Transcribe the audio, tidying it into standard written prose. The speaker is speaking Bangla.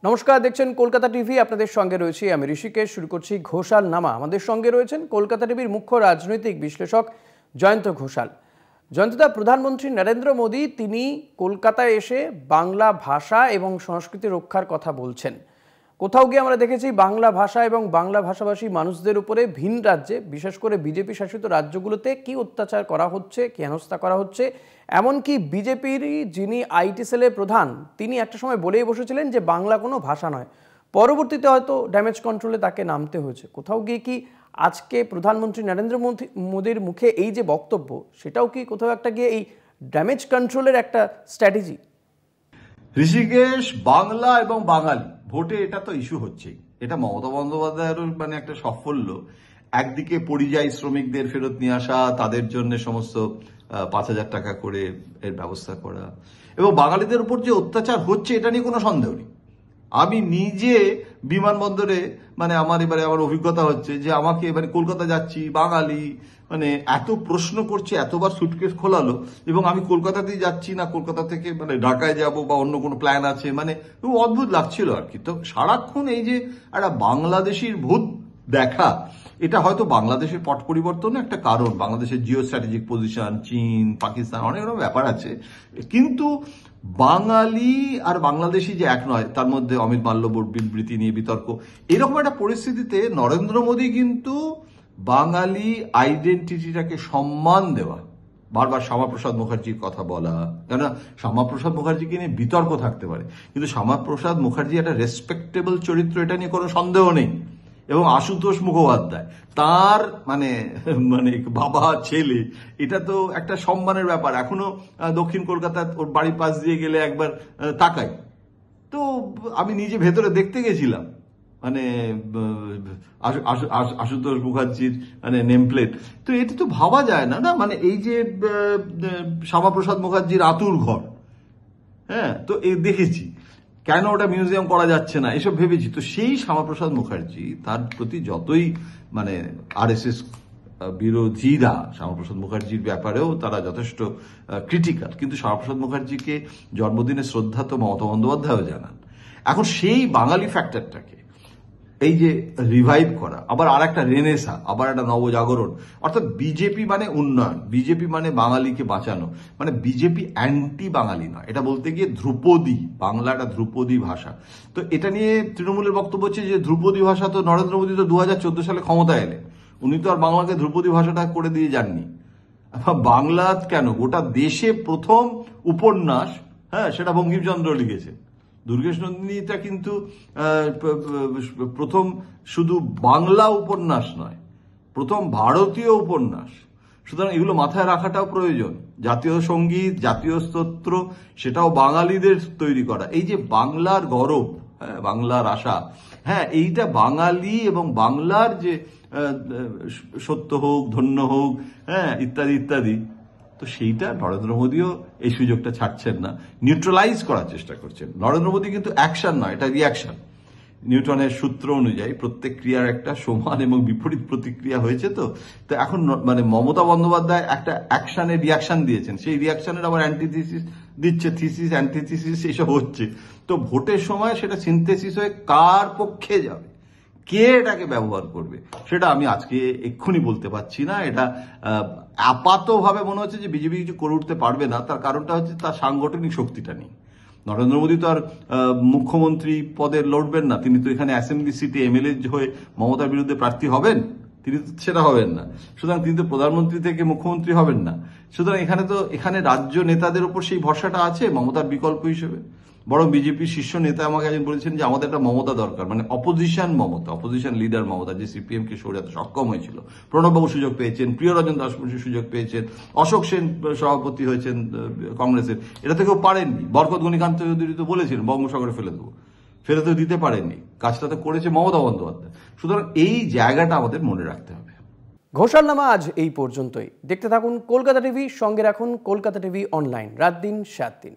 নমস্কার, দেখছেন কলকাতা টিভি। আপনাদের সঙ্গে রয়েছি আমি ঋষিকেশ। শুরু করছি ঘোষাল নামা। আমাদের সঙ্গে রয়েছেন কলকাতা টিভির মুখ্য রাজনৈতিক বিশ্লেষক জয়ন্ত ঘোষাল। জয়ন্তদা, প্রধানমন্ত্রী নরেন্দ্র মোদী তিনি কলকাতায় এসে বাংলা ভাষা এবং সংস্কৃতি রক্ষার কথা বলছেন। কোথাও গিয়ে আমরা দেখেছি বাংলা ভাষা এবং বাংলা ভাষাভাষী মানুষদের উপরে ভিন রাজ্যে, বিশেষ করে বিজেপি শাসিত রাজ্যগুলোতে কি অত্যাচার করা হচ্ছে, কি হেনস্থা করা হচ্ছে। এমনকি বিজেপির যিনি আইটি সেলের প্রধান, তিনি একটা সময় বলেই বসেছিলেন যে বাংলা কোনো ভাষা নয়। পরবর্তীতে হয়তো ড্যামেজ কন্ট্রোলে তাকে নামতে হয়েছে। কোথাও গিয়ে কি আজকে প্রধানমন্ত্রী নরেন্দ্র মোদীর মুখে এই যে বক্তব্য, সেটাও কি কোথাও একটা গিয়ে এই ড্যামেজ কন্ট্রোলের একটা স্ট্র্যাটেজি? ঋষিকেশ, বাংলা এবং বাঙালি ভোটে এটা তো ইস্যু হচ্ছেই। এটা মমতা বন্দ্যোপাধ্যায়ের একটা সাফল্য। একদিকে পরিযায়ী শ্রমিকদের ফেরত নিয়ে আসা, তাদের জন্য সমস্ত 5,000 টাকা করে এর ব্যবস্থা করা, এবং বাঙালিদের উপর যে অত্যাচার হচ্ছে এটা নিয়ে কোনো সন্দেহ নেই। আমি নিজে বিমানবন্দরে আমার অভিজ্ঞতা হচ্ছে যে আমাকে কলকাতা যাচ্ছি, বাঙালি এত প্রশ্ন করছে, এতবার সুটকেস খোলালো, এবং আমি কলকাতাতেই যাচ্ছি না, কলকাতা থেকে ঢাকায় যাব বা অন্য কোনো প্ল্যান আছে, অদ্ভুত লাগছিল আর কি। তো সারাক্ষণ এই যে একটা বাংলাদেশির ভূত দেখা, এটা হয়তো বাংলাদেশের পট পরিবর্তনের একটা কারণ। বাংলাদেশের জিও স্ট্র্যাটেজিক পজিশন, চীন, পাকিস্তান, অনেক রকম ব্যাপার আছে, কিন্তু বাঙালি আর বাংলাদেশি যে এক নয়, তার মধ্যে অমিত মাল্যবর বিবৃতি নিয়ে বিতর্ক, এরকম একটা পরিস্থিতিতে নরেন্দ্র মোদী কিন্তু বাঙালি আইডেন্টিটিটাকে সম্মান দেওয়া, বারবার শ্যামাপ্রসাদ মুখার্জির কথা বলা, কেননা শ্যামাপ্রসাদ মুখার্জিকে নিয়ে বিতর্ক থাকতে পারে, কিন্তু শ্যামাপ্রসাদ মুখার্জি একটা রেসপেক্টেবল চরিত্র, এটা নিয়ে কোনো সন্দেহ নেই। এবং আশুতোষ মুখোপাধ্যায়, তার বাবা ছেলে, এটা তো একটা সম্মানের ব্যাপার। এখনো দক্ষিণ কলকাতায় ওর বাড়ির পাশ দিয়ে গেলে একবার তাকাই, তো আমি নিজে ভেতরে দেখতে গেছিলাম আশুতোষ মুখার্জির নেম প্লেট। তো এটা তো ভাবা যায় না, এই যে শ্যামাপ্রসাদ মুখার্জির আতুর ঘর, হ্যাঁ, তো দেখেছি কেন ওটা মিউজিয়াম করা যাচ্ছে না, এসব ভেবেছি। তো সেই শ্যামাপ্রসাদ মুখার্জি, তার প্রতি যতই আরএসএস বিরোধীরা শ্যামাপ্রসাদ মুখার্জির ব্যাপারেও তারা যথেষ্ট ক্রিটিক্যাল, কিন্তু শ্যামাপ্রসাদ মুখার্জিকে জন্মদিনে শ্রদ্ধা তো মমতা বন্দ্যোপাধ্যায়ও জানান। এখন সেই বাঙালি ফ্যাক্টরটাকে এই যে রিভাইভ করা, আবার আর একটা রেনেসা, আবার একটা নবজাগরণ, অর্থাৎ বিজেপি উন্নয়ন, বিজেপি বাঙালিকে বাঁচানো, বিজেপি অ্যান্টি বাঙালি নয়, এটা বলতে গিয়ে ধ্রুপদী, বাংলা একটা ধ্রুপদী ভাষা। তো এটা নিয়ে তৃণমূলের বক্তব্য হচ্ছে যে ধ্রুপদী ভাষা তো নরেন্দ্র মোদী তো 2014 সালে ক্ষমতায় এলেন, উনি তো আর বাংলাকে ধ্রুপদী ভাষাটা করে দিয়ে যাননি। বাংলা কেন, গোটা দেশে প্রথম উপন্যাস, হ্যাঁ, সেটা বঙ্কিমচন্দ্র লিখেছেন। দুর্গেশ নন্দিনীটা কিন্তু প্রথম শুধু বাংলা উপন্যাস নয়, প্রথম ভারতীয় উপন্যাস। সুতরাং এগুলো মাথায় রাখাটাও প্রয়োজন। জাতীয় সঙ্গীত, জাতীয় স্তোত্র, সেটাও বাঙালিদের তৈরি করা। এই যে বাংলার গৌরব, হ্যাঁ, বাংলার আশা, হ্যাঁ, এইটা বাঙালি এবং বাংলার যে সত্য হোক, ধন্য হোক, হ্যাঁ, ইত্যাদি ইত্যাদি, তো সেইটা নরেন্দ্র মোদীও এই সুযোগটা ছাড়ছেন না, নিউট্রালাইজ করার চেষ্টা করছেন। নরেন্দ্র মোদী কিন্তু অ্যাকশন নয়, এটা রিয়াকশন। নিউটনের সূত্র অনুযায়ী প্রত্যেক ক্রিয়ার একটা সমান এবং বিপরীত প্রতিক্রিয়া হয়েছে। তো এখন মমতা বন্দ্যোপাধ্যায় একটা অ্যাকশনের রিয়াকশন দিয়েছেন, সেই রিয়াকশনের আবার অ্যান্টিথিসিস দিচ্ছে, থিসিস অ্যান্টিথিসিস এইসব হচ্ছে। তো ভোটের সময় সেটা সিনথেসিস হয়ে কার পক্ষে যাবে, কে এটাকে ব্যবহার করবে, সেটা আমি আজকে এক্ষুনি বলতে পারছি না। এটা আপাতভাবে মনে হচ্ছে যে বিজেপি কিছু করে উঠতে পারবে না। তার কারণটা হচ্ছে তার সাংগঠনিক শক্তিটা নেই। নরেন্দ্র মোদী তো আর মুখ্যমন্ত্রী পদে লড়বেন না, তিনি তো এখানে অ্যাসেম্বলি সিটে এমএলএ হয়ে মমতার বিরুদ্ধে প্রার্থী হবেন, তিনি তো সেটা হবেন না। সুতরাং তিনি তো প্রধানমন্ত্রী থেকে মুখ্যমন্ত্রী হবেন না। সুতরাং এখানে রাজ্য নেতাদের উপর সেই ভরসাটা আছে মমতার বিকল্প হিসেবে। বরং বিজেপির শীর্ষ নেতা আমাকে একজন বলেছেন যে আমাদের একটা মমতা দরকার, opposition Mamata, opposition leader Mamata, যে সিপিএম কে সরাতে সক্ষম হয়েছিল। প্রণববাবু সুযোগ পেয়েছেন, প্রিয়রঞ্জন দাসবংশী সুযোগ পেয়েছেন, অশোক সেন সভাপতি হয়েছেন কংগ্রেসের, এটা থেকেও পারেননি। বরকত গণিকান্ত চৌধুরী তো বলেছিলেন বঙ্গোসাগরে ফেলে তো দিতে পারেননি, কাজটা তো করেছে মমতা বন্দ্যোপাধ্যায়। সুতরাং এই জায়গাটা আমাদের মনে রাখতে হবে। ঘোষাল নামা আজ এই পর্যন্তই। দেখতে থাকুন কলকাতা টিভি, সঙ্গে রাখুন কলকাতা টিভি অনলাইন, রাত দিন 7 দিন।